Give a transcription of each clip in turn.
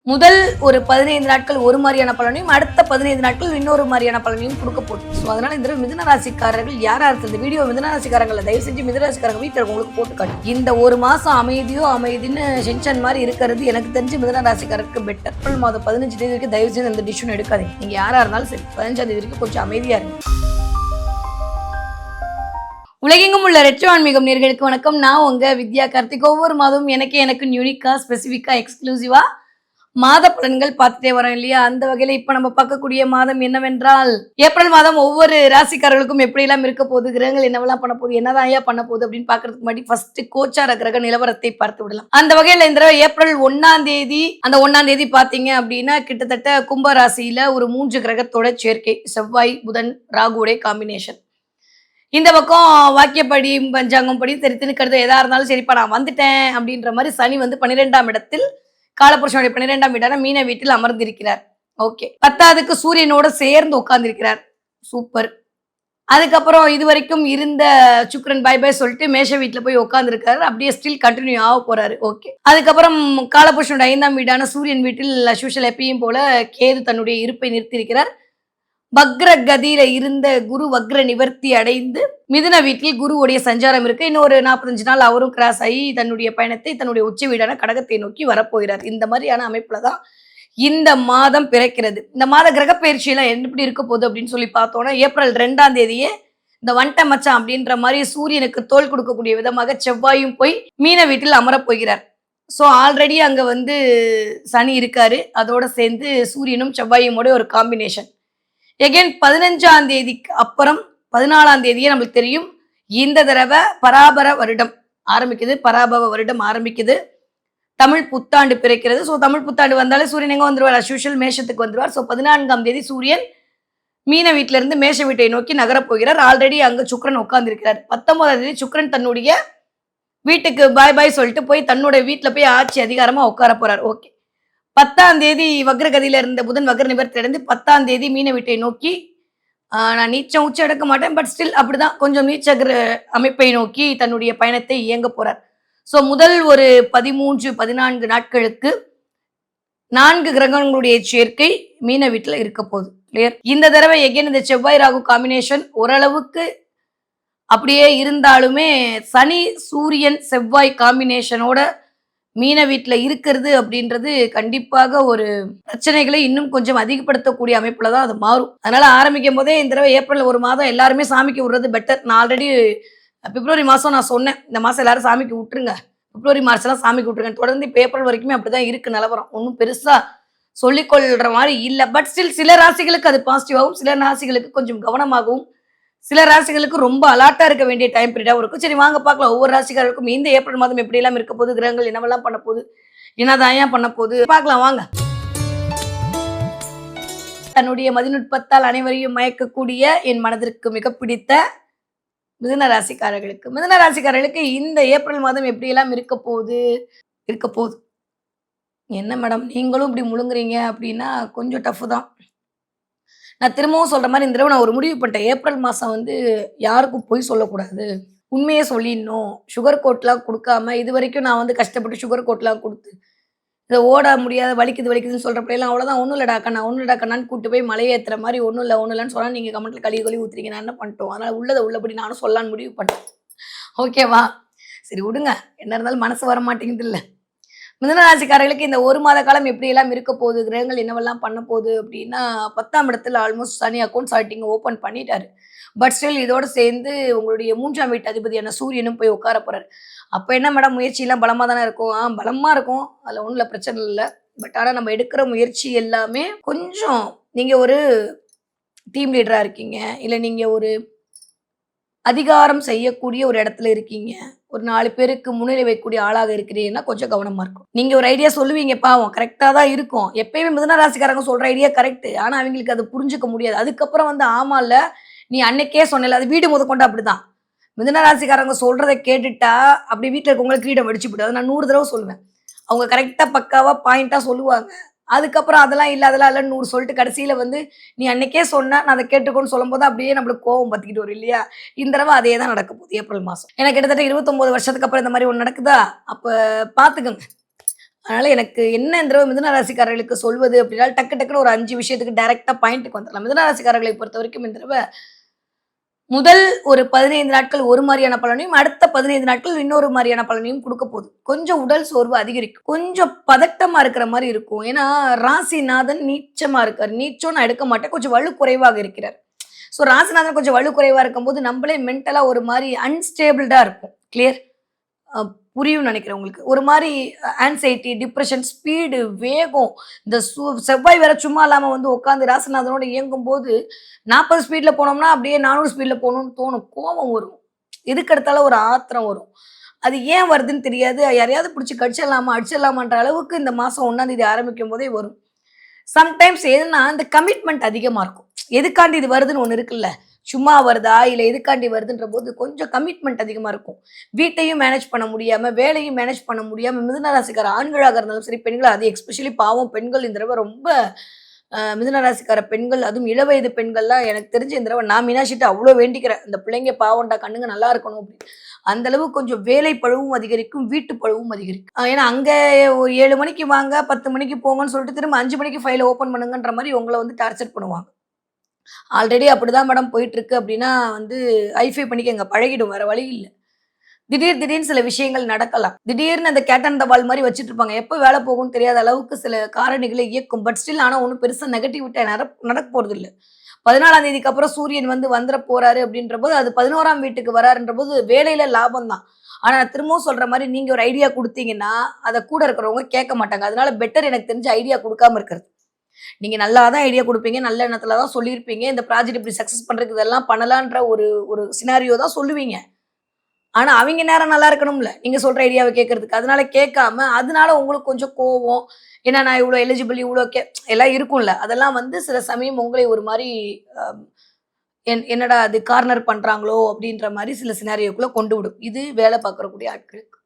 முதல் ஒரு 15 நாட்கள் ஒரு மாதிரியான பலனையும் அடுத்த 15 நாட்கள் இன்னொரு மாதிரியான பலனையும் கொடுக்க போகுது. ஸோ அதனால இந்த மிதுன ராசிக்காரர்கள் யாரா இருக்கு இந்த வீடியோ மிதுன ராசிக்காரங்களை தயவு செஞ்சு மிதுன ராசிக்காரங்க வீட்டில் உங்களுக்கு போட்டு காட்டு. இந்த ஒரு மாசம் அமைதின்னு சென்ஷன் மாதிரி இருக்கிறது எனக்கு தெரிஞ்சு மிதுன ராசிக்காரருக்கு பெட்டர். ஏப்ரல் மாதம் 15 தேதி வரைக்கும் தயவு செஞ்சு இந்த டிஷ்யூன் எடுக்காதீங்க. நீங்க யாரா இருந்தாலும் சரி 15ஆம் தேதி வரைக்கும் கொஞ்சம் அமைதியா இருங்க. உலகெங்கும் உள்ள ரெட்ரோ ஆன்மீகம் நேயர்களுக்கு வணக்கம். நான் உங்க வித்யா கார்த்திக். ஒவ்வொரு மாதமும் எனக்கு யூனிக்கா ஸ்பெசிஃபிக்கா எக்ஸ்க்ளூசிவா மாத பலன்கள் பார்த்துட்டே வரோம் இல்லையா? அந்த வகையில இப்ப நம்ம பார்க்கக்கூடிய மாதம் என்னவென்றால் ஏப்ரல் மாதம் ஒவ்வொரு ராசிக்காரர்களுக்கும் எப்படி எல்லாம் இருக்க போகுது, கிரகங்கள் என்னவெல்லாம் பண்ண போகுது, என்னதான் ஐயா பண்ண போகுது அப்படின்னு பாக்குறதுக்கு முன்னாடி ஃபர்ஸ்ட் கோச்சார கிரக நிலவரத்தை பார்த்து விடலாம். அந்த வகையில இந்த ஏப்ரல் 1ஆம் தேதி அந்த 1ஆம் தேதி பாத்தீங்க அப்படின்னா கிட்டத்தட்ட கும்ப ராசியில ஒரு 3 கிரகத்தோட சேர்க்கை, செவ்வாய் புதன் ராகுடைய காம்பினேஷன். இந்த பக்கம் வாக்கியப்படி பஞ்சாங்கம் படி தெரித்துன்னு கருத்து எதா இருந்தாலும் சரிப்பா நான் வந்துட்டேன் அப்படின்ற மாதிரி சனி வந்து 12ஆம் இடத்தில் காலபுருஷனுடைய 12ஆம் வீடான மீன வீட்டில் அமர்ந்திருக்கிறார். ஓகே. 10ஆவதுக்கு சூரியனோட சேர்ந்து உட்கார்ந்திருக்கிறார். சூப்பர். அதுக்கப்புறம் இதுவரைக்கும் இருந்த சுக்கிரன் பை பை சொல்லிட்டு மேஷ வீட்டுல போய் உட்கார்ந்துருக்காரு. அப்படியே ஸ்டில் கண்டினியூ ஆக போறாரு. ஓகே. அதுக்கப்புறம் காலபுருஷனுடைய 5ஆம் வீடான சூரியன் வீட்டில் அஸ்யூஷுவல் எப்பயும் போல கேது தன்னுடைய இருப்பை நிறுத்தியிருக்கிறார். வக்ர கதியில இருந்த குரு வக்ர நிவர்த்தி அடைந்து மிதுன வீட்டில் குருவுடைய சஞ்சாரம் இருக்கு. இன்னொரு 45 நாள் அவரும் கிராஸ் ஆகி தன்னுடைய பயணத்தை தன்னுடைய உச்ச வீடான கடகத்தை நோக்கி வரப்போகிறார். இந்த மாதிரியான அமைப்புலதான் இந்த மாதம் பிறக்கிறது. இந்த மாத கிரக பயிற்சியெல்லாம் எப்படி இருக்க போகுது அப்படின்னு சொல்லி பார்த்தோம்னா ஏப்ரல் 2ஆம் தேதியே இந்த வண்ட மச்சான் அப்படின்ற மாதிரி சூரியனுக்கு தோல் கொடுக்கக்கூடிய விதமாக செவ்வாயும் போய் மீன வீட்டில் அமரப் போகிறார். ஸோ ஆல்ரெடி அங்க வந்து சனி இருக்காரு. அதோட சேர்ந்து சூரியனும் செவ்வாயுமோட ஒரு காம்பினேஷன். எகெயின் 15ஆம் தேதிக்கு அப்புறம் 14ஆம் தேதியே நம்மளுக்கு தெரியும் இந்த தடவை பராபர வருடம் ஆரம்பிக்குது. பராபவ வருடம் ஆரம்பிக்குது. தமிழ் புத்தாண்டு பிறக்கிறது. ஸோ தமிழ் புத்தாண்டு வந்தாலே சூரியன் எங்க வந்துருவார்? அஸ்யூஷுவல் மேஷத்துக்கு வந்துருவார். ஸோ 14ஆம் தேதி சூரியன் மீன வீட்டில இருந்து மேஷ வீட்டை நோக்கி நகரப் போகிறார். ஆல்ரெடி அங்க சுக்கிரன் உட்கார்ந்திருக்கிறார். 19ஆம் தேதி சுக்கிரன் தன்னுடைய வீட்டுக்கு பாய் பாய் சொல்லிட்டு போய் தன்னுடைய வீட்டுல போய் ஆட்சி அதிகாரமா உட்கார போறார். ஓகே. 10ஆம் தேதி வக்ரகதியில இருந்த புதன் வக்ர நிவர்த்தி அடைந்து 10ஆம் தேதி மீன வீட்டை நோக்கி நான் நீச்சம் உச்சம் எடுக்க மாட்டேன், பட் ஸ்டில் அப்படிதான் கொஞ்சம் நீச்ச அமைப்பை நோக்கி தன்னுடைய பயணத்தை இயங்க போறார். ஸோ முதல் ஒரு 13-14 நாட்களுக்கு 4 கிரகங்களுடைய சேர்க்கை மீன வீட்டுல இருக்க போகுது. கிளியர். இந்த தடவை எகெயின் இந்த செவ்வாய் ராகு காம்பினேஷன் ஓரளவுக்கு அப்படியே இருந்தாலுமே சனி சூரியன் செவ்வாய் காம்பினேஷனோட மீன வீட்டுல இருக்கிறது அப்படின்றது கண்டிப்பாக ஒரு பிரச்சனைகளை இன்னும் கொஞ்சம் அதிகப்படுத்தக்கூடிய அமைப்புல தான் அது மாறும். அதனால ஆரம்பிக்கும் போதே இந்த தடவை ஏப்ரல் ஒரு மாதம் எல்லாருமே சாமிக்கு விடுறது பெட்டர். நான் ஆல்ரெடி பிப்ரவரி மாசம் நான் சொன்னேன் இந்த மாசம் எல்லாரும் சாமிக்கு விட்டுருங்க, பிப்ரவரி மார்ச் எல்லாம் சாமிக்கு விட்டுருங்க. தொடர்ந்து இப்போ ஏப்ரல் வரைக்குமே அப்படிதான் இருக்கு நிலவரம். ஒன்றும் பெருசா சொல்லிக்கொள்ற மாதிரி இல்லை. பட் ஸ்டில் சில ராசிகளுக்கு அது பாசிட்டிவாகவும் சில ராசிகளுக்கு கொஞ்சம் கவனமாகவும் சில ராசிகளுக்கு ரொம்ப அலாட்டா இருக்க வேண்டிய டைம் பீரியடாகவும் இருக்கும். சரி வாங்க பார்க்கலாம் ஒவ்வொரு ராசிக்காரருக்கும் இந்த ஏப்ரல் மாதம் எப்படி எல்லாம் இருக்க போகுது, கிரகங்கள் என்னவெல்லாம் பண்ண போகுது, என்னதான் ஏன் பண்ண போகுது பார்க்கலாம் வாங்க. தன்னுடைய மதிநுட்பத்தால் அனைவரையும் மயக்கக்கூடிய என் மனதிற்கு மிக பிடித்த மிதுன ராசிக்காரர்களுக்கு இந்த ஏப்ரல் மாதம் எப்படி எல்லாம் இருக்க போகுது. என்ன மேடம் நீங்களும் இப்படி முழுங்குறீங்க அப்படின்னா கொஞ்சம் டஃப் தான். நான் திரும்பவும் சொல்ற மாதிரி இந்த தடவை நான் ஒரு முடிவு பண்ணிட்டேன். ஏப்ரல் மாசம் வந்து யாருக்கும் பொய் சொல்லக்கூடாது, உண்மையை சொல்லிடணும். சுகர் கோட்லாம் கொடுக்காம இது வரைக்கும் நான் வந்து கஷ்டப்பட்டு சுகர் கோட்லாம் கொடுத்து இதை ஓட முடியாத வலிக்குதுன்னு சொல்றப்பெல்லாம் அவ்வளோதான் ஒன்றும் இல்லடா கண்ணான்னு கூட்டு போய் மலையை ஏற்றுற மாதிரி ஒன்றும் இல்லைன்னு சொன்னால் நீங்கள் கமெண்ட்ல கழுவி ஊத்துறீங்க. நான் என்ன பண்ணிட்டோம்? அதனால உள்ளபடி நானும் சொல்லலான்னு முடிவு பண்ணேன். ஓகேவா? சரி விடுங்க, என்ன இருந்தாலும் மனசு வர மாட்டேங்குது இல்லை. மிதுன ராசிக்காரர்களுக்கு இந்த ஒரு மாத காலம் எப்படி எல்லாம் இருக்க போகுது, கிரகங்கள் என்னவெல்லாம் பண்ண போகுது அப்படின்னா 10ஆம் இடத்துல ஆல்மோஸ்ட் சனி அக்கௌண்ட் ஸ்டார்டிங் ஓப்பன் பண்ணிட்டாரு. பட் ஸ்டில் இதோட சேர்ந்து உங்களுடைய 3ஆம் வீட்டு அதிபதியான சூரியனும் போய் உட்கார போறாரு. அப்போ என்ன மேடம் முயற்சியெல்லாம் பலமாக தானே இருக்கும்? பலமாக இருக்கும், அதில் ஒன்றும் இல்லை, பிரச்சனை இல்லை. பட் ஆனால் நம்ம எடுக்கிற முயற்சி எல்லாமே கொஞ்சம் நீங்கள் ஒரு டீம் லீடராக இருக்கீங்க, இல்லை நீங்கள் ஒரு அதிகாரம் செய்யக்கூடிய ஒரு இடத்துல இருக்கீங்க, ஒரு 4 பேருக்கு முன்னிலை வைக்கக்கூடிய ஆளாக இருக்கிறீங்கன்னா கொஞ்சம் கவனமா இருக்கும். நீங்க ஒரு ஐடியா சொல்லுவீங்க, பாவம் கரெக்டா தான் இருக்கும். எப்பயுமே மிதுன ராசிக்காரங்க சொல்ற ஐடியா கரெக்ட், ஆனா அவங்களுக்கு அது புரிஞ்சுக்க முடியாது. அதுக்கப்புறம் வந்து ஆமா இல்ல நீ அன்னைக்கே சொன்னல, அது வீடு முதற்கொண்டு அப்படிதான். மிதுன ராசிக்காரங்க சொல்றதை கேட்டுட்டா அப்படி வீட்டுல இருக்கவங்களுக்கு கிரீடம் வெடிச்சு போயிடும். நான் 100 தடவை சொல்லுவேன். அவங்க கரெக்டா பக்காவா பாயிண்டா சொல்லுவாங்க. அதுக்கப்புறம் அதெல்லாம் இல்ல 100 சொல்லிட்டு கடைசியில வந்து நீ அன்னைக்கே சொன்ன நான் அதை கேட்டுக்கோன்னு சொல்லும் போது அப்படியே நம்மளுக்கு கோவம் பத்திக்கிட்டு வரும் இல்லையா? இந்த தடவை அதே தான் நடக்க போகுது ஏப்ரல் மாசம். எனக்கு கிட்டத்தட்ட 29 வருஷத்துக்கு அப்புறம் இந்த மாதிரி ஒன்று நடக்குதா? அப்ப பாத்துக்கோங்க. அதனால எனக்கு என்ன இந்த தடவ மிதுன ராசிக்காரர்களுக்கு சொல்வது அப்படின்னா, டக்கு டக்குன்னு ஒரு 5 விஷயத்துக்கு டைரக்ட்டா பாயிண்ட்க்கு வந்துரலாம். மிதுன ராசிக்காரர்களை பொறுத்தவரைக்கும் இந்த தடவ முதல் ஒரு 15 நாட்கள் ஒரு மாரியான பலனையும், அடுத்த 15 நாட்கள் இன்னொரு மாரியான பலனையும் குடுக்க போது. கொஞ்சம் உடல் சோர்வு அதிகரிக்கும். கொஞ்சம் பதட்டமா இருக்கிற மாரி இருக்கும். ஏன்னா, ராசிநாதன் நீச்சமா இருக்காரு. நீச்சம் நான் எடுக்க மாட்டேன். கொஞ்சம் வலு குறைவாக இருக்கிறார். ஸோ ராசிநாதன் கொஞ்சம் வலு குறைவா இருக்கும்போது, நம்பளே மென்டலா ஒரு மாரி அன்ஸ்டேபிள்டா இருப்போம். கிளியர்? அ புரியும்னு நெனைக்கிறேன் உங்களுக்கு. ஒரு மாரி ஆங்சைட்டி, டிப்ரஷன், ஸ்பீடு, வேகம், இந்த செவ்வாய் வேற சும்மா இல்லாம வந்து உட்காந்து ராசிநாதனோட இயங்கும்போது, 40 ஸ்பீட்ல போனோம்னா, அப்படியே 400 ஸ்பீட்ல போணும்னு தோணும். கோவம் வரும். எதுக்கெடுத்தாலும் ஒரு ஆத்திரம் வரும். அது ஏன் வருதுன்னு தெரியாது. யாரையாவது புடிச்சு கடிச்சிடலாமா, அடிச்சிடலாமான்ற அளவுக்கு இந்த மாசம் 1ஆம் தேதி ஆரம்பிக்கும்போதே வரும். சம்டைம்ஸ் எதுனா, இந்த கமிட்மெண்ட் அதிகமா இருக்கும். எதுக்காண்டி இது வருதுன்னு ஒண்ணு இருக்குல்ல. சும்மா வருதா? இல்ல எதுக்காண்டி வருதுன்ற போது கொஞ்சம் கமிட்மெண்ட் அதிகமா இருக்கும். வீட்டையும் மேனேஜ் பண்ண முடியாம, வேலையும் மேனேஜ் பண்ண முடியாம, மிதுன ராசிக்கார ஆண்களாக இருந்தாலும் சரி, பெண்கள் அது எஸ்பெஷலி பாவம் பெண்கள் இந்த தடவ ரொம்ப மிதுன ராசிக்கார பெண்கள், அதுவும் இளவயது பெண்கள்லாம் எனக்கு தெரிஞ்சு இந்த தடவ நான் மீனாட்சிட்ட அவ்ளோ வேண்டிக்கிறேன். இந்த பிள்ளைங்க பாவம்டா, கண்ணுங்க நல்லா இருக்கணும் அப்படின்னு. அந்த அளவு கொஞ்சம் வேலை பளுவும் அதிகரிக்கும், வீட்டு பளுவும் அதிகரிக்கும். ஏன்னா அங்க ஒரு 7 மணிக்கு வாங்க, 10 மணிக்கு போங்கன்னு சொல்லிட்டு திரும்ப 5 மணிக்கு ஃபைல ஓப்பன் பண்ணுங்கன்ற மாரி உங்கள வந்து டார்ச்சர் பண்ணுவாங்க. ஆல்ரெடி அப்படிதான் மேடம் போயிட்டுருக்கு அப்படின்னா வந்து ஹைஃபை பண்ணிக்கங்க. பழகிடும். வேற வழி இல்ல. திடீர்னு சில விஷயங்கள் நடக்கலாம். திடீர்னு அந்த கேட் அண்ட் த பால் மாரி வச்சுட்டு இருப்பாங்க. எப்ப வேல போகும்னு தெரியாத அளவுக்கு சில காரணிகளை இயக்கும். பட் ஸ்டில் ஆனா ஒண்ணும் பெருசா நெகட்டிவிட்டா நடக்க போறதில்ல. 14ஆம் தேதிக்கு அப்புறம் சூரியன் வந்து வந்துற போறாரு அப்படின்றபோது, அது 11ஆம் வீட்டுக்கு வராருன்றபோது வேலையில லாபம் தான். ஆனா நான் திரும்பவும் சொல்ற மாரி நீங்க ஒரு ஐடியா குடுத்தீங்கன்னா, அத கூட இருக்கிறவங்க கேட்க மாட்டாங்க. அதனால பெட்டர் எனக்கு தெரிஞ்சு ஐடியா குடுக்காம இருக்கிறது. நீங்க நல்லா தான் ஐடியா குடுப்பீங்க. நல்ல எண்ணத்துல தான் சொல்லியிருப்பீங்க. இந்த ப்ராஜெக்ட் இப்படி சக்சஸ் பண்றதுக்கு இதெல்லாம் பண்ணலான்ற ஒரு ஒரு சினாரியோ தான் சொல்லுவீங்க. ஆனா, அவிங்க நேரம் நல்லா இருக்கணும்ல. நீங்க சொல்ற ஐடியாவ கேட்கறதுக்கு. அதனால கேட்காம, அதனால உங்களுக்கு கொஞ்சம் கோவம். ஏன்னா நான் இவ்ளோ எலிஜிபிள் இவ்ளோ எல்லாம் இருக்கும்ல. அதெல்லாம் வந்து சில சமயம் உங்களை ஒரு மாரி அ என்னடா அது கார்னர் பண்றாங்களோ! அப்டின்ற மாரி சில சினாரியோக்குள்ள கொண்டு விடும். இது வேல பார்க்கக்கூடிய ஆட்களுக்கு.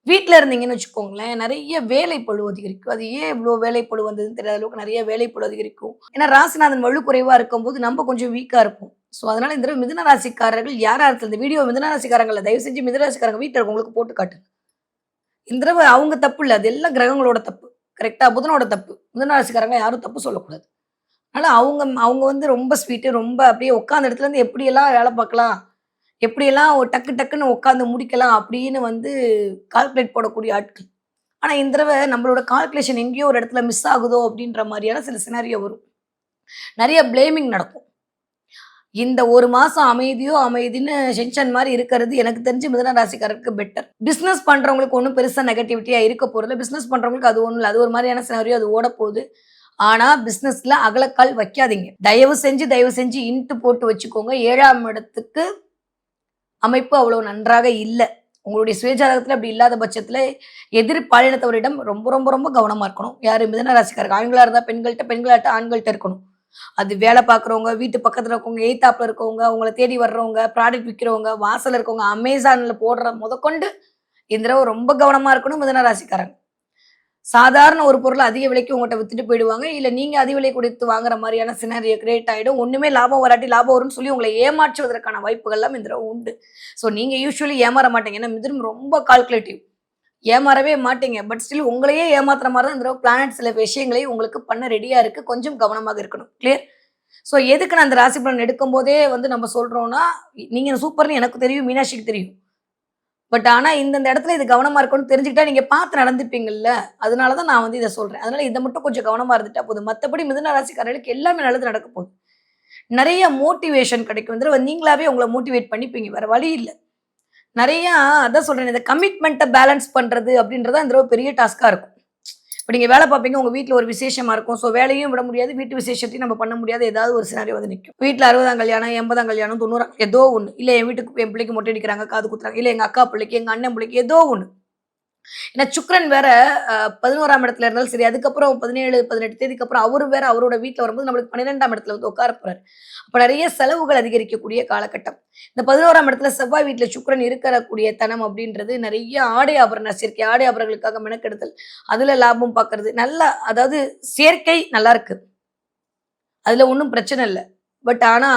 வீட்ல இருந்தீங்கன்னு வச்சுக்கோங்களேன், நெறைய வேலைப்பளு அதிகரிக்கும். அது ஏன் இவ்ளோ வேலைப்பளு வந்ததுன்னு தெரியாத அளவுக்கு நெறைய வேலைப்பளு அதிகரிக்கும். ஏன்னா ராசிநாதன் வலு குறைவா இருக்கும்போது, நம்ம கொஞ்சம் வீக்கா இருப்போம். ஸோ, அதனால இந்த தடவ மிதுன ராசிக்காரர்கள் யாரா இந்த வீடியோ மிதுன ராசிக்காரங்கள்ல தயவு செஞ்சு மிதுன ராசிக்காரங்க வீட்ல இருக்கவங்களுக்கு போட்டு காட்டுங்க. இந்த தடவ அவங்க தப்பு இல்ல. அது எல்லாம் கிரகங்களோட தப்பு. கரெக்ட்டா? புதனோட தப்பு. மிதுன ராசிக்காரங்க யாரும் தப்பு சொல்லக்கூடாது. அதனால அவங்க அவங்க வந்து ரொம்ப ஸ்வீட்டு, ரொம்ப அப்படியே உட்காந்த இடத்துலருந்து எப்படியெல்லாம் வேல பார்க்கலாம், எப்படியெல்லாம் ஒரு டக்கு டக்குன்னு உட்காந்து முடிக்கலாம் அப்படின்னு வந்து கால்குலேட் போடக்கூடிய ஆட்கள். ஆனா இந்த தடவ நம்மளோட கால்குலேஷன் எங்கேயோ ஒரு இடத்துல மிஸ் ஆகுதோ அப்படின்ற மாரியான சில சினாரியோ வரும். நெறைய பிளேமிங் நடக்கும். இந்த 1 மாசம் அமைதியோ அமைதின்னு ஷின்சான் மாரி இருக்கிறது எனக்கு தெரிஞ்சு மிதுன ராசிக்காரருக்கு பெட்டர். பிசினஸ் பண்றவங்களுக்கு ஒண்ணும் பெருசா நெகட்டிவிட்டியா இருக்க போறதில்ல. பிசினஸ் பண்றவங்களுக்கு அது ஒண்ணும் இல்ல. அது ஒரு மாரியான சினாரியோ அது ஓடப்போது. ஆனா பிசினஸ்ல அகலக்கால் வைக்காதீங்க. தயவு செஞ்சு இன்ட் போட்டு வச்சுக்கோங்க. 7ஆம் இடத்துக்கு அமைப்பு அவ்வளவு நன்றாக இல்ல. உங்களுடைய சுயஜாதகத்துல அப்படி இல்லாத பட்சத்துல, எதிர் பாலினத்தவரிடம் ரொம்ப ரொம்ப ரொம்ப கவனமா இருக்கணும். யாரு மிதுன ராசிக்காரங்க. ஆண்களா இருந்தா பெண்கள்ட்ட, பெண்களாட்ட ஆண்கள்ட்ட இருக்கணும். அது வேலை பார்க்குறவங்க, வீட்டு பக்கத்துல இருக்கவங்க, எய்த்தாப்ல இருக்கவங்க, உங்கள தேடி வர்றவங்க, ப்ராடக்ட் விக்கிறவங்க, வாசல்ல இருக்கவங்க, Amazonல போடுற முதற்கொண்டு இந்த தடவ ரொம்ப கவனமா இருக்கணும் மிதுன ராசிக்காரங்க. சாதாரண ஒரு பொருள அதிக விலைக்கு உங்கட்ட வித்துட்டு போயிடுவாங்க. இல்ல நீங்க அதிக விலை கொடுத்து வாங்குற மாரியான சினாரியோ கிரியேட் ஆயிடும். ஒண்ணுமே லாபம் வராட்டி லாபம் வரும்னு சொல்லி உங்கள ஏமாற்றுவதற்கான வாய்ப்புகள்லாம் இந்த தடவ உண்டு. ஸோ நீங்க யூசுவலி ஏமாற மாட்டீங்க. ஏன்னா மிதுனம் ரொம்ப கால்குலேட்டிவ். ஏமாறவே மாட்டீங்க. பட் ஸ்டில் உங்களையே ஏமாத்துற மாரி தான் இந்த தடவ பிளானட் சில விஷயங்களை உங்களுக்கு பண்ண ரெடியா இருக்கு. கொஞ்சம் கவனமாக இருக்கணும். கிளியர்? ஸோ எதுக்கு நான் அந்த ராசி பலன் எடுக்கும்போதே வந்து நம்ம சொல்றோம்னா, நீங்க சூப்பர்ன்னு எனக்கு தெரியும். மீனாட்சிக்கு தெரியும். பட் ஆனா இந்த இடத்துல இது கவனமா இருக்கணும்னு தெரிஞ்சுக்கிட்டா நீங்க பார்த்து நடந்துப்பீங்கல்ல. அதனால தான் நான் வந்து இத சொல்றேன். அதனால இத மட்டும் கொஞ்சம் கவனமா இருந்துட்டா போதும். மத்தபடி மிதுன ராசிக்காரர்களுக்கு எல்லாமே நல்லது நடக்க போகுது. நெறைய மோட்டிவேஷன் கிடைக்கும். இந்த தடவ நீங்களாவே உங்கள மோட்டிவேட் பண்ணிப்பீங்க. வேற வழி இல்ல. நெறையா அதான் சொல்றேனே, இந்த கமிட்மெண்ட்ட பேலன்ஸ் பண்றது அப்படின்றது தான் இந்த தடவ பெரிய டாஸ்க்கா இருக்கும். இப்ப நீங்க வேலை பார்ப்பீங்க. உங்க வீட்ல ஒரு விசேஷமா இருக்கும். ஸோ வேலையும் விட முடியாது. வீட்டு விசேஷத்தையும் நம்ம பண்ண முடியாது. ஏதாவது ஒரு சினாரியோ வந்து நிக்கும். வீட்ல 60ஆம் கல்யாணம், 80ஆம் கல்யாணம், 90ஆம் ஏதோ ஒண்ணு. இல்ல என் வீட்டுக்கு என் பிள்ளைக்கு மொட்டை அடிக்கிறாங்க, காது குத்துறாங்க. இல்ல எங்க அக்கா பிள்ளைக்கு, எங்க அண்ணன் பிள்ளைக்கு ஏதோ ஒண்ணு. ஏன்னா சுக்கிரன் வேற 11ஆம் இடத்துல இருந்தாலும் சரி, அதுக்கப்புறம் 17, 18 தேதிக்கு அப்புறம் அவரு வேற அவரோட வீட்ல வரும்போது நம்மளுக்கு 12ஆம் இடத்துல வந்து உட்கார போறாரு. அப்ப நெறைய செலவுகள் அதிகரிக்கக்கூடிய காலகட்டம். இந்த 11ஆம் இடத்துல செவ்வாய் வீட்ல சுக்கிரன் இருக்கக்கூடிய தனம் அப்படின்றது நெறைய ஆடை ஆபரண சேர்க்கை, ஆடை ஆபரணங்களுக்காக மெனக்கெடுதல், அதுல லாபம் பார்க்கறது. நல்லா அதாவது சேர்க்கை நல்லா இருக்கு. அதுல ஒண்ணும் பிரச்சனை இல்ல. பட் ஆனா,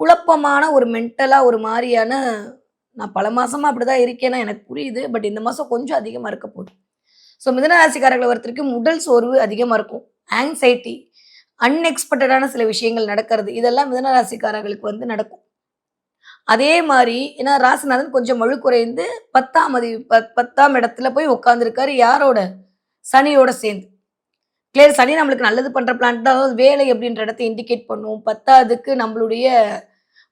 குழப்பமான ஒரு மென்டலா ஒரு மாரியான நான் பல மாசமா அப்படிதான் இருக்கேன்னா எனக்கு புரியுது. பட் இந்த மாசம் கொஞ்சம் அதிகமா இருக்க போகுது. ஸோ மிதுன ராசிக்காரர்களை பொறுத்தவரைக்கும் உடல் சோர்வு அதிகமா இருக்கும். ஆங்சைட்டி, அன்எக்ஸ்பெக்டடான சில விஷயங்கள் நடக்கிறது. இதெல்லாம் மிதுன ராசிக்காரர்களுக்கு வந்து நடக்கும். அதே மாரி ஏன்னா ராசிநாதன் கொஞ்சம் வலுக்குறைந்து 10ஆம் இடத்துல போய் உட்கார்ந்திருக்காரு. யாரோட? சனியோட சேர்ந்து. கிளியர் சனி நம்மளுக்கு நல்லது பண்ற பிளானட் தான். அதாவது வேலை அப்படின்ற இடத்த இண்டிகேட் பண்ணும். 10வதுக்கு நம்மளுடைய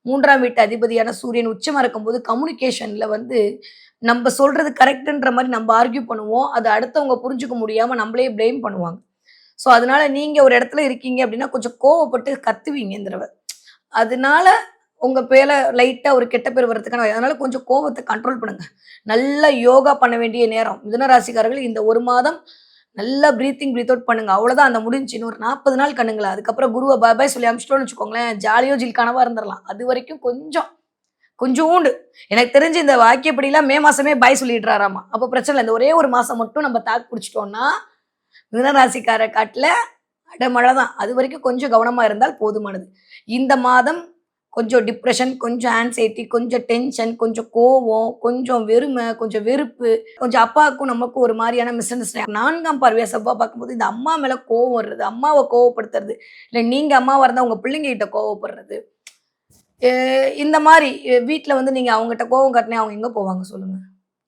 3ஆம் வீட்டு அதிபதியான சூரியன் உச்சமா இருக்கும்போது கம்யூனிகேஷன்ல வந்து நம்ப சொல்றது கரெக்ட்ன்ற மாரி நம்ப ஆர்க்யூ பண்ணுவோம். அத அடுத்தவங்க புரிஞ்சுக்க முடியாம நம்மளயே ப்ளேம் பண்ணுவாங்க. ஸோ அதனால நீங்க ஒரு இடத்துல இருக்கீங்க அப்படின்னா, கொஞ்சம் கோவப்பட்டு கத்துவீங்க இந்த தடவ. அதனால உங்க பேர்ல லைட்டா ஒரு கெட்ட பேர் வரதுக்கான அதனால கொஞ்சம் கோவத்த கண்ட்ரோல் பண்ணுங்க. நல்லா யோகா பண்ண வேண்டிய நேரம். மிதுன ராசிக்காரர்கள் இந்த 1 மாதம் நல்லா பிரீத் அவுட் பண்ணுங்க. அவ்வளோதான் அந்த முடிஞ்சுச்சு. இன்னும் ஒரு 40 நாள் கண்ணுங்களா. அதுக்கப்புறம் குருவ பாய் பாய் சொல்லி அனுப்பிச்சிட்டோம்னு வச்சுக்கோங்களேன், ஜாலியோ ஜில்கானாவா இருந்துரலாம். அதுவரைக்கும் கொஞ்சூண்டு எனக்கு தெரிஞ்சு இந்த வாக்கியப்படிலாம் மே மாசமே பாய் சொல்லிடுறாராமா. அப்போ பிரச்சனை இல்ல. இந்த ஒரே 1 மாசம் மட்டும் நம்ம தாக்கு பிடிச்சிட்டோம்னா, மிதுன ராசிக்கார காட்டுல அடமழை தான். அதுவரைக்கும் கொஞ்சம் கவனமா இருந்தால் போதுமானது. இந்த மாதம் கொஞ்சம் டிப்ரஷன், கொஞ்சம் ஆங்சைட்டி, கொஞ்சம் டென்ஷன், கொஞ்சம் கோவம், கொஞ்சம் வெறுமை, கொஞ்சம் வெறுப்பு, கொஞ்சம் அப்பாவுக்கும் நமக்கும் ஒரு மாரியான மிஸ் அண்டர்ஸ்டாண்டிங். 4ஆம் பார்வையா செவ்வாய் பார்க்கும்போது இந்த அம்மா மேல கோவம் வருது, அம்மாவ கோவப்படுத்துறது, இல்ல நீங்க அம்மாவா இருந்தா உங்க பிள்ளைங்க கிட்ட கோவப்படுறது. எ இந்த மாரி வீட்ல வந்து நீங்க அவங்ககிட்ட கோவம் காட்டினா அவங்க எங்க போவாங்க சொல்லுங்க?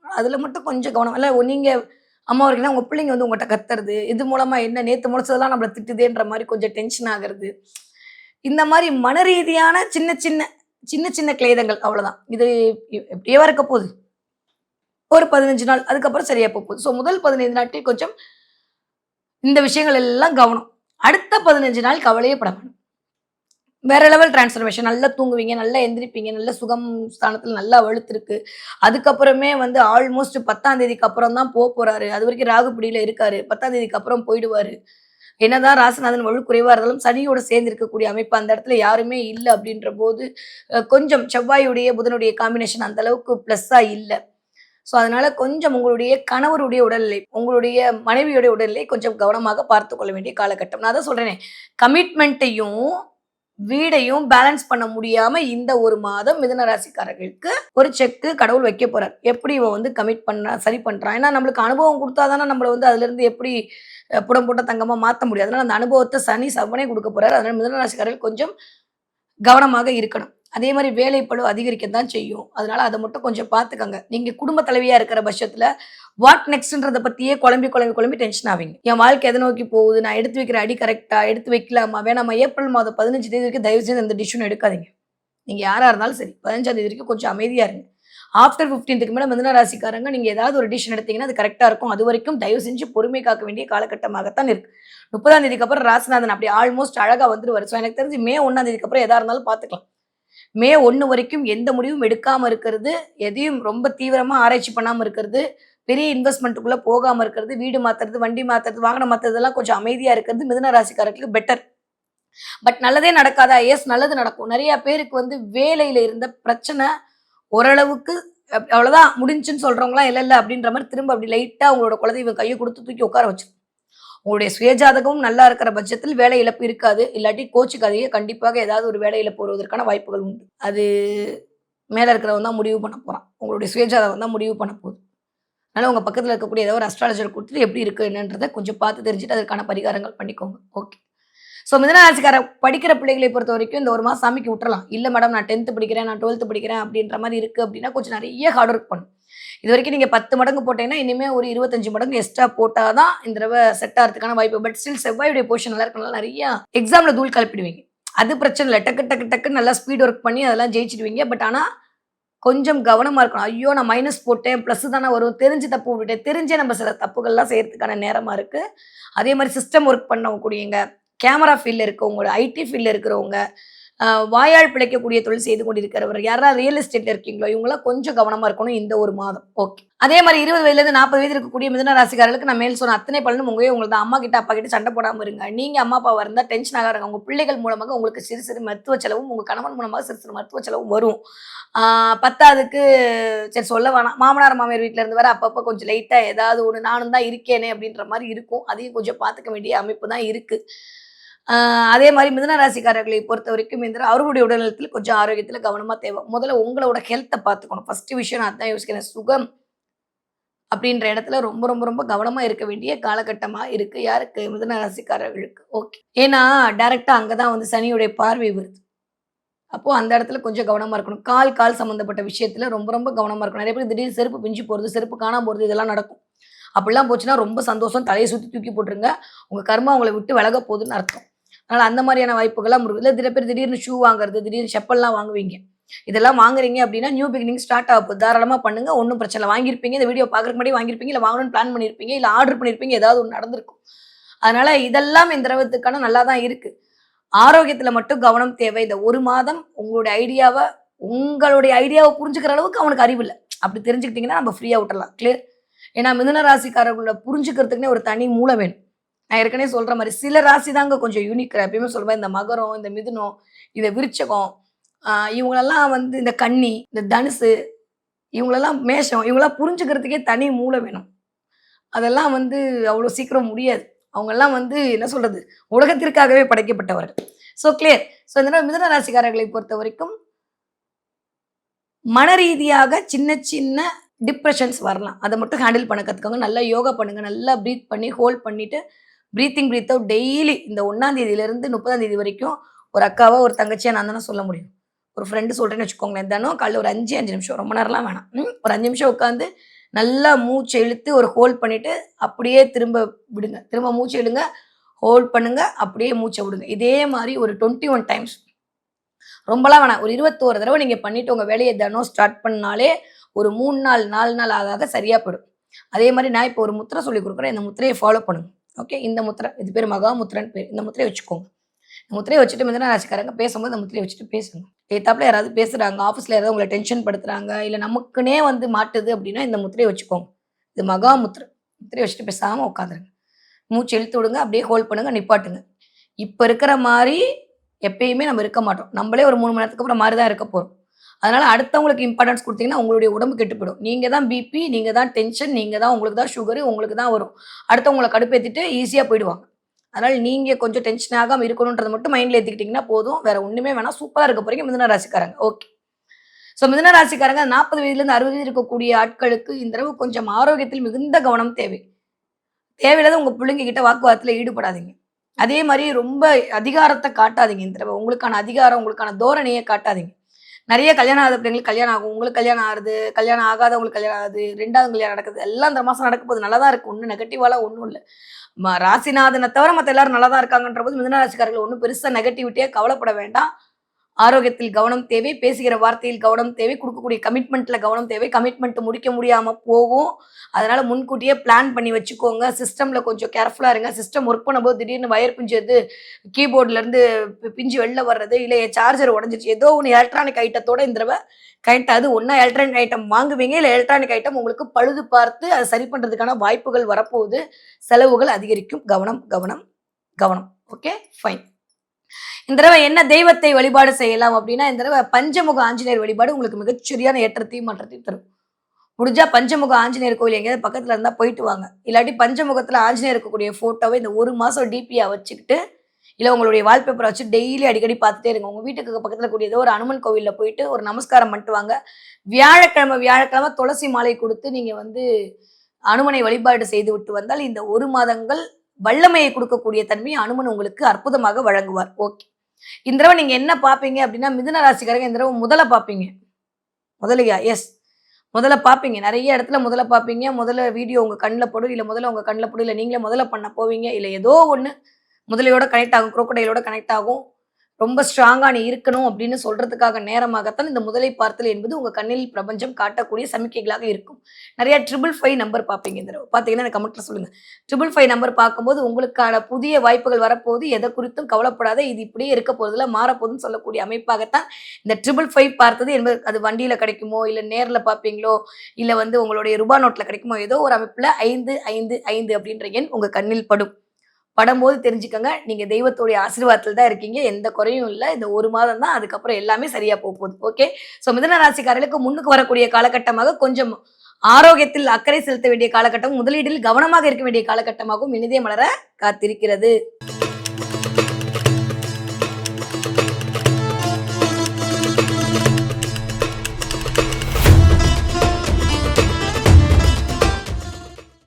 அதுல மட்டும் கொஞ்சம் கவனம். இல்ல நீங்க அம்மாவா இருக்கீங்கன்னா, உங்க பிள்ளைங்க வந்து உங்கட்ட கத்துறது, இது மூலமா என்ன நேத்து முளைச்சதெல்லாம் நம்மள திட்டுதேன்ற மாரி கொஞ்சம் டென்ஷன் ஆகுறது. இந்த மாரி மனரீதியான சின்ன சின்ன கிளேதங்கள் அவ்வளோதான். இது எப்படியேவா இருக்க போது. ஒரு 15 நாள். அதுக்கப்புறம் சரியா போது. ஸோ முதல் 15 நாட்கள் கொஞ்சம் இந்த விஷயங்கள் எல்லாம் கவனம். அடுத்த 15 நாள் கவலையே பட வேணாம். வேற லெவல் டிரான்ஸ்ஃபர்மேஷன். நல்லா தூங்குவீங்க, நல்லா எந்திரிப்பீங்க, நல்ல சுகம் ஸ்தானத்துல நல்லா வலுத்திருக்கு. அதுக்கப்புறமே வந்து ஆல்மோஸ்ட் 10ஆம் தேதிக்கு அப்புறம் தான் போறாரு. அதுவரைக்கும் ராகு பிடியில இருக்காரு. 10ஆம் தேதிக்கு அப்புறம் போயிடுவாரு. என்னதான் ராசிநாதன் வலுக்குறைவா இருந்தாலும் சனியோட சேர்ந்து இருக்கக்கூடிய அமைப்பு அந்த இடத்துல யாருமே இல்ல அப்படின்ற போது, கொஞ்சம் செவ்வாயுடைய, புதனுடைய காம்பினேஷன் அந்த அளவுக்கு ப்ளஸ்ஸா இல்ல. ஸோ அதனால கொஞ்சம் உங்களுடைய கணவருடைய உடல்நிலை, உங்களுடைய மனைவியுடைய உடல்நிலை கொஞ்சம் கவனமாக பார்த்துக் கொள்ள வேண்டிய காலகட்டம். நான் அதான் சொல்றேனே, கமிட்மெண்ட்டையும், வீடையும் பேலன்ஸ் பண்ண முடியாம இந்த 1 மாதம் மிதுன ராசிக்காரர்களுக்கு ஒரு செக் கடவுள் வைக்க போறார். எப்படி இவன் வந்து கமிட் பண்ணா சரி பண்றான். ஏன்னா நம்மளுக்கு அனுபவம் குடுத்தா தானே நம்மள வந்து அதிலிருந்து எப்படி புடம் போட்ட தங்கமா மாத்த முடியும். அதனால அந்த அனுபவத்த சனி, செவ்வனே குடுக்க போறாரு. அதனால மிதுன ராசிக்காரர்கள் கொஞ்சம் கவனமாக இருக்கணும். அதே மாரி வேலைப்பளு அதிகரிக்க தான் செய்யும். அதனால அத மட்டும் கொஞ்சம் பார்த்துக்கங்க. நீங்க குடும்ப தலைவியா இருக்கிற பட்சத்துல, வாட் நெக்ஸ்ட்ன்றத பத்தியே குழம்பி டென்ஷன் ஆவீங்க. என் வாழ்க்கை எத நோக்கி போகுது? நான் எடுத்து வைக்கிற அடி கரெக்ட்டா? எடுத்து வைக்கலாமா? வேணாமா? ஏப்ரல் மாதம் 15 தேதி வரைக்கும் தயவு செய்து எந்த டிசிஷனும் எடுக்காதீங்க. நீங்க யாரா இருந்தாலும் சரி. 15ஆம் தேதி வரைக்கும் கொஞ்சம் அமைதியா இருங்க. ஆஃப்டர் 15க்கு மேல மிதுன ராசிக்காரங்க நீங்க ஏதாவது ஒரு டிசிஷன் எடுத்தீங்கன்னா, அது கரெக்ட்டா இருக்கும். அதுவரைக்கும் தயவு செஞ்சு பொறுமை காக்க வேண்டிய காலகட்டமாகத்தான் இருக்கு. 30ஆம் தேதிக்கு அப்புறம் ராசிநாதன் அப்படியே ஆல்மோஸ்ட் அழகா வந்துருவாரு. ஸோ எனக்கு தெரிஞ்சு மே 1ஆம் தேதிக்கு அப்புறம் எதா இருந்தாலும் பார்த்துக்கலாம். மே 1 வரைக்கும் எந்த முடிவும் எடுக்காம இருக்கிறது, எதையும் ரொம்ப தீவிரமா ஆராய்ச்சி பண்ணாம இருக்கிறது, பெரிய இன்வெஸ்ட்மென்ட்க்குள்ள போகாம இருக்கிறது, வீடு மாத்துறது, வண்டி மாத்துறது, வாகனம் மாத்துறதெல்லாம் கொஞ்சம் அமைதியா இருக்கிறது மிதுன ராசிக்காரர்களுக்கு பெட்டர். பட் நல்லதே நடக்காதா? எஸ் நல்லது நடக்கும். நெறைய பேருக்கு வந்து வேலையில இருந்த பிரச்சனை ஓரளவுக்கு அவ்வளோதான் முடிஞ்சுன்னு சொல்றவங்கலாம் இல்ல, இல்ல அப்படின்ற மாரி திரும்ப அப்படி லைட்டா உங்களோட குலதெய்வம் கைய குடுத்து தூக்கி உட்கார வச்சுரும். உங்களுடைய சுயஜாதகமும் நல்லா இருக்கிற பட்சத்தில் வேலை இழப்பு இருக்காது. இல்லாட்டி கோச்சுக்காதீங்க. கண்டிப்பாக ஏதாவது ஒரு வேலை இழப்பு வருவதற்கான வாய்ப்புகள் உண்டு. அது மேல இருக்கிறவன் தான் முடிவு பண்ண போறான். உங்களுடைய சுயஜாதகம் தான் முடிவு பண்ண போகுது. அதனால உங்க பக்கத்துல இருக்கக்கூடிய ஏதோ ஒரு அஸ்ட்ராலஜர் குடுத்துட்டு எப்படி இருக்கு என்னன்றத கொஞ்சம் பார்த்து தெரிஞ்சுட்டு அதற்கான பரிகாரங்கள் பண்ணிக்கோங்க. ஓகே. ஸோ மிதுன ராசிக்கார படிக்கிற பிள்ளைகளை பொறுத்தவரைக்கும் இந்த 1 மாசம் சாமிக்கு விட்டுறலாம். இல்ல மேடம் நான் 10த் படிக்கிறேன், நான் 12த் படிக்கிறேன் அப்படின்ற மாரி இருக்கு அப்படின்னா, கொஞ்சம் நெறைய ஹார்ட் ஒர்க் பண்ணணும். இதுவரைக்கும் நீங்க 10 மடங்கு போட்டீங்கன்னா, இனிமே ஒரு 25 மடங்கு எக்ஸ்ட்ரா போட்டா தான் இந்த தடவ செட் ஆறதுக்கான வாய்ப்பு. பட் ஸ்டில் செவ்வாயுடைய பொசிஷன் நல்லா இருக்கனால நெறைய எக்ஸாம்ல தூள் கிளப்பிடுவீங்க. அது பிரச்சனை இல்ல. டக்கு டக்கு டக்குன்னு நல்லா ஸ்பீட் ஒர்க் பண்ணி அதெல்லாம் ஜெயிச்சுடுவீங்க. பட் ஆனா கொஞ்சம் கவனமா இருக்கணும். ஐயோ! நான் மைனஸ் போட்டேன், பிளஸ் தானே வரும். தெரிஞ்சு தப்பு விட்டுட்டேன். தெரிஞ்சே நம்ம சில தப்புகள்லாம் செய்றதுக்கான நேரமா இருக்கு. அதே மாரி சிஸ்டம் ஒர்க் பண்ணக்கூடியவங்க, கேமரா ஃபீல்ட்ல இருக்கவங்க, ஐடி ஃபீல்ட்ல இருக்கிறவங்க, வாயால் பிழைக்கக்கூடிய தொழில் செய்து கொண்டிருக்கிறவர், யாரெல்லாம் ரியல் எஸ்டேட்ல இருக்கீங்களோ, இவங்கலாம் கொஞ்சம் கவனமா இருக்கணும் இந்த 1 மாதம். ஓகே. அதே மாரி 20 வயதிலேருந்து 40 வயது இருக்கக்கூடிய மிதுன ராசிக்காரர்களுக்கு நான் மேல் சொன்ன அத்தனை பலனும் உங்களே உங்களுக்கு தான். அம்மா கிட்ட, அப்பா கிட்ட சண்டை போடாம இருங்க. நீங்க அம்மா, அப்பாவா இருந்தா டென்ஷன் ஆகாதீங்க. உங்க பிள்ளைகள் மூலமாக உங்களுக்கு சிறு சிறு மருத்துவ செலவும், உங்க கணவன் மூலமாக சிறு சிறு மருத்துவ செலவும் வரும். 10வதுக்கு சரி சொல்ல வேணாம். மாமனார், மாமியார் வீட்ல இருந்து வேற அப்பப்ப கொஞ்சம் லைட்டா ஏதாவது ஒண்ணு நானும் தான் இருக்கேனே அப்படின்ற மாரி இருக்கும். அதையும் கொஞ்சம் பார்த்துக்க வேண்டிய அமைப்பு தான் இருக்கு. அதே மாரி மிதுன ராசிக்காரர்களை பொறுத்தவரைக்கும் அவர்களுடைய உடல்நலத்தில கொஞ்சம் ஆரோக்கியத்தில கவனமா தேவை. முதல்ல உங்களோட ஹெல்த்த பார்த்துக்கணும். ஃபர்ஸ்ட் விஷயம் நான் அதான் யோசிக்கிறேன். சுகம் அப்படின்ற இடத்துல ரொம்ப ரொம்ப ரொம்ப கவனமா இருக்க வேண்டிய காலகட்டமா இருக்கு. யாருக்கு? மிதுன ராசிக்காரர்களுக்கு. ஓகே. ஏன்னா டைரக்ட்டா அங்க தான் வந்து சனியுடைய பார்வை வருது. அப்போ அந்த இடத்துல கொஞ்சம் கவனமா இருக்கணும். கால் சம்மந்தப்பட்ட விஷயத்துல ரொம்ப ரொம்ப கவனமா இருக்கணும். நெறைய பேருக்கு திடீர்னு செருப்பு பிஞ்சு போறது, செருப்பு காணாம போறது இதெல்லாம் நடக்கும். அப்படிலாம் போச்சுன்னா ரொம்ப சந்தோஷம். தலைய சுத்தி தூக்கி போட்டுருங்க. உங்க கர்மா உங்கள விட்டு விலக போகுதுன்னு அர்த்தம். அதனால அந்த மாரியான வாய்ப்புகள்லாம் இருக்கு. இல்ல சில பேர் திடீர்னு ஷூ வாங்குறது, திடீர்னு செப்பல்லாம் வாங்குவீங்க. இதெல்லாம் வாங்குறீங்க அப்படின்னா, நியூ பிகினிங் ஸ்டார்ட் ஆக போகுது. தாராளமா பண்ணுங்க. ஒண்ணும் பிரச்சனை இல்ல. வாங்கியிருப்பீங்க. இந்த வீடியோ பார்க்கறதுக்கு முன்னாடியே வாங்கியிருப்பீங்க. இல்ல வாங்கணும்னு பிளான் பண்ணியிருப்பீங்க. இல்ல ஆர்டர் பண்ணியிருப்பீங்க. ஏதாவது ஒண்ணு நடந்திருக்கும். அதனால இதெல்லாம் இந்த தடவத்துக்கான நல்லா தான் இருக்கு. ஆரோக்கியத்துல மட்டும் கவனம் தேவை. இந்த 1 மாதம் உங்களுடைய ஐடியாவ புரிஞ்சுக்கிற அளவுக்கு அவனுக்கு அறிவு இல்ல. அப்படி தெரிஞ்சுக்கிட்டீங்கன்னா, நம்ம ஃப்ரீயா விட்டுறலாம். கிளியர்? ஏன்னா மிதுன ராசிக்காரர்கள புரிஞ்சுக்கிறதுக்குன்னே ஒரு தனி மூளை வேணும். நான் ஏற்கனவே சொல்ற மாரி, சில ராசி தாங்க கொஞ்சம் யூனிக். எப்பயுமே சொல்வேன், இந்த மகரம், இந்த மிதுனம், இந்த விருச்சகம், இவங்களெல்லாம் வந்து இந்த கன்னி, இந்த தனுசு, இவங்களெல்லாம் மேஷம், இவங்கலாம் புரிஞ்சுக்கிறதுக்கே தனி மூளை வேணும். அதெல்லாம் வந்து அவ்வளோ சீக்கிரம் முடியாது. அவங்கலாம் வந்து என்ன சொல்றது? உலகத்திற்காகவே படைக்கப்பட்டவர்கள். So clear. ஸோ இந்த மிதுன ராசிக்காரர்களை பொறுத்தவரைக்கும், மனரீதியாக சின்ன சின்ன டிப்ரஷன்ஸ் வரலாம். அத மட்டும் ஹேண்டில் பண்ண கத்துக்கோங்க. நல்லா யோகா பண்ணுங்க. நல்லா பிரீத் பண்ணி ஹோல்ட் பண்ணிட்டு, பிரீத் அவுட் டெய்லி இந்த 1ஆம் தேதியிலிருந்து 30ஆம் தேதி வரைக்கும் ஒரு அக்காவா, ஒரு தங்கச்சியா நான் தானே சொல்ல முடியும். ஒரு ஃப்ரெண்ட் சொல்றேன்னு வச்சுக்கோங்களேன். தினம் காலைல ஒரு 5 நிமிஷம், ரொம்ப நேரம்லாம் வேணாம். ஒரு 5 நிமிஷம் உட்காந்து நல்லா மூச்ச இழுத்து ஒரு ஹோல்ட் பண்ணிட்டு, அப்படியே திரும்ப விடுங்க. திரும்ப மூச்ச இழுங்க, ஹோல்ட் பண்ணுங்க, அப்படியே மூச்ச விடுங்க. இதே மாரி ஒரு 21 டைம்ஸ். ரொம்பலாம் வேணாம். ஒரு 21 தடவ நீங்க பண்ணிட்டு உங்க வேலைய தினம் ஸ்டார்ட் பண்ணாலே, ஒரு 3 நாள், 4 நாள் ஆக ஆக சரியா போயிடும். அதே மாரி நான் இப்போ ஒரு முத்திரை சொல்லிக் குடுக்குறேன். இந்த முத்திரைய ஃபாலோ பண்ணுங்க. ஓகே. இந்த முத்திரை. இது பேரு மகா முத்திரைன்னு பேரு. இந்த முத்திரைய வச்சுக்கோங்க. இந்த முத்திரைய வச்சுட்டு மிதுன ராசிக்காரங்க பேசும்போது இந்த முத்திரைய வச்சுட்டு பேசுங்க. எதுத்தாப்புல யாராவது பேசுறாங்க, ஆஃபீஸ்ல யாராவது உங்கள டென்ஷன் படுத்துறாங்க, இல்ல நமக்குன்னே வந்து மாட்டுது அப்படின்னா, இந்த முத்திரைய வச்சுக்கோங்க. இது மகா முத்திரை. முத்திரைய வச்சுட்டு பேசாம உட்காந்துருங்க. மூச்சு இழுத்து விடுங்க. அப்படியே ஹோல்ட் பண்ணுங்க. நிப்பாட்டுங்க. இப்ப இருக்கிற மாரி எப்பயுமே நம்ம இருக்க மாட்டோம். நம்மளே ஒரு 3 மணி நேரத்துக்கு அப்புறம் மாரி தான் இருக்க போறோம். அதனால அடுத்தவங்களுக்கு இம்பார்ட்டன்ஸ் குடுத்தீங்கன்னா, உங்களுடைய உடம்பு கெட்டு போயிடும். நீங்க தான் பிபி, நீங்க தான் டென்ஷன், நீங்க தான் உங்களுக்கு தான் சுகரு, உங்களுக்கு தான் வரும். அடுத்தவங்கள கடுப்பேத்திட்டு ஈஸியா போயிடுவாங்க. அதனால நீங்க கொஞ்சம் டென்ஷன் ஆகாம இருக்கணும்ன்றத மட்டும் மைண்ட்ல ஏத்திக்கிட்டீங்கன்னா போதும். வேற ஒண்ணுமே வேணாம். சூப்பரா இருக்க போறீங்க மிதுன ராசிக்காரங்க. ஓகே. ஸோ மிதுன ராசிக்காரங்க 40 வயதிலிருந்து 60 வயது இருக்கக்கூடிய ஆட்களுக்கு இந்த தடவ கொஞ்சம் ஆரோக்கியத்தில் மிகுந்த கவனம் தேவை. தேவையில்லாத உங்க பிள்ளைங்க கிட்ட வாக்குவாதத்துல ஈடுபடாதீங்க. அதே மாரி ரொம்ப அதிகாரத்த காட்டாதீங்க இந்த தடவ. உங்களுக்கான அதிகாரம், உங்களுக்கான தோரணைய காட்டாதீங்க. நெறைய கல்யாணம் ஆகாத பிள்ளைங்களுக்கு கல்யாணம் ஆகும். உங்களுக்கு கல்யாணம் ஆகுது. கல்யாணம் ஆகாதவங்களுக்கு கல்யாணம் ஆகுது. 2வது கல்யாணம் நடக்குது. எல்லாம் இந்த மாசம் நடக்க போகுது. நல்லா தான் இருக்கு. ஒண்ணும் நெகட்டிவாலாம் ஒண்ணும் இல்ல. ராசிநாதன தவிர மத்த எல்லாரும் நல்லா தான் இருக்காங்கன்ற போது மிதுன ராசிக்காரர்கள் ஒண்ணும் பெருசா நெகட்டிவிட்டியா கவலைப்பட வேண்டாம். ஆரோக்கியத்தில் கவனம் தேவை. பேசுகிற வார்த்தையில் கவனம் தேவை. குடுக்கக்கூடிய கமிட்மெண்ட்ல கவனம் தேவை. கமிட்மெண்ட் முடிக்க முடியாம போகும். அதனால முன்கூட்டியே பிளான் பண்ணி வச்சுக்கோங்க. சிஸ்டம்ல கொஞ்சம் கேர்ஃபுல்லா இருங்க. சிஸ்டம் ஒர்க் பண்ணும்போது திடீர்னு வயர் பிஞ்சது, கீபோர்ட்ல இருந்து பிஞ்சு வெளில வர்றது, இல்ல சார்ஜர் உடைஞ்சிருச்சு. ஏதோ ஒண்ணு எலக்ட்ரானிக் ஐட்டத்தோட இந்த தடவ கனெக்ட் ஆகுது. ஒண்ணா எலக்ட்ரானிக் ஐட்டம் வாங்குவீங்க. இல்ல எலக்ட்ரானிக் ஐட்டம் உங்களுக்கு பழுது பார்த்து அத சரி பண்றதுக்கான வாய்ப்புகள் வரப்போகுது. செலவுகள் அதிகரிக்கும். கவனம், கவனம், கவனம். Okay, fine. இந்த தடவ என்ன தெய்வத்தை வழிபாடு செய்யலாம் அப்படின்னா, இந்த தடவ பஞ்சமுக ஆஞ்சநேயர் வழிபாடு உங்களுக்கு மிகச்சரியான ஏற்றத்தையும், மாற்றத்தையும் தரும். முடிஞ்சா பஞ்சமுக ஆஞ்சநேயர் கோயில் எங்கேயாவது பக்கத்துல இருந்தா போயிட்டு வாங்க. இல்லாட்டி பஞ்சமுகத்துல ஆஞ்சநேயர் இருக்கக்கூடிய ஃபோட்டோவ இந்த 1 மாசம் டிபியா வச்சுக்கிட்டு, இல்ல உங்களுடைய வால்பேப்பர வச்சு டெய்லி அடிக்கடி பார்த்துட்டே இருங்க. உங்க வீட்டுக்கு பக்கத்துல கூடிய ஏதோ ஒரு அனுமன் கோவில்ல போயிட்டு ஒரு நமஸ்காரம் பண்ணிட்டு வாங்க. வியாழக்கிழமை துளசி மாலை குடுத்து நீங்க வந்து அனுமனை வழிபாடு செய்து விட்டு வந்தால், இந்த 1 மாதங்கள் வல்லமையை குடுக்கக்கூடிய தன்மையை அனுமன் உங்களுக்கு அற்புதமாக வழங்குவார். ஓகே. இந்த தடவ நீங்க என்ன பார்ப்பீங்க அப்படின்னா, மிதுன ராசிக்காரங்க இந்த தடவ முதல பார்ப்பீங்க. முதலையா? எஸ். முதல்ல பார்ப்பீங்க. நெறைய இடத்துல முதல்ல பார்ப்பீங்க. முதல்ல வீடியோ உங்க கண்ல படும். இல்ல முதல்ல உங்க கண்ல படும். இல்ல நீங்களே முதல்ல பண்ண போவீங்க. இல்ல ஏதோ ஒண்ணு முதலையோட கனெக்ட் ஆகும். குரோக்கடைலோட கனெக்ட் ஆகும். ரொம்ப ஸ்ட்ராங்கா நீ இருக்கணும் அப்படின்னு சொல்றதுக்காக நேரமாகத்தான் இந்த முதலை பார்த்தல் என்பது உங்க கண்ணில் பிரபஞ்சம் காட்டக்கூடிய சமிக்கைகளாக இருக்கும். நெறைய 555 நம்பர் பார்ப்பீங்க இந்த தடவ. பார்த்தீங்கன்னா எனக்கு கமெண்ட்ல சொல்லுங்க. 555 நம்பர் பார்க்கும்போது உங்களுக்கான புதிய வாய்ப்புகள் வரப்போகுது. எத குறித்தும் கவலைப்படாத. இது இப்படியே இருக்க போறதில்ல, மாறப்போகுதுன்னு சொல்லக்கூடிய அமைப்பாகத்தான் இந்த 555 பார்த்தது என்பது அது வண்டியில கிடைக்குமோ, இல்ல நேர்ல பார்ப்பீங்களோ, இல்ல வந்து உங்களுடைய ரூபா நோட்ல கிடைக்குமோ, ஏதோ ஒரு அமைப்புல 555 அப்படின்ற எண் உங்க கண்ணில் படும். படும்போது தெரிஞ்சுக்கங்க, நீங்க தெய்வத்துடைய ஆசீர்வாதத்துல தான் இருக்கீங்க. எந்த குறையும் இல்ல. இந்த 1 மாதம் தான். அதுக்கப்புறம் எல்லாமே சரியா போகுது. ஓகே. ஸோ மிதுன ராசிக்காரர்களுக்கு முன்னுக்கு வரக்கூடிய காலகட்டமாக கொஞ்சம் ஆரோக்கியத்தில் அக்கறை செலுத்த வேண்டிய காலகட்டம், முதலீட்டில் கவனமாக இருக்க வேண்டிய காலகட்டமாகவும் இனிதே மலர காத்திருக்கிறது.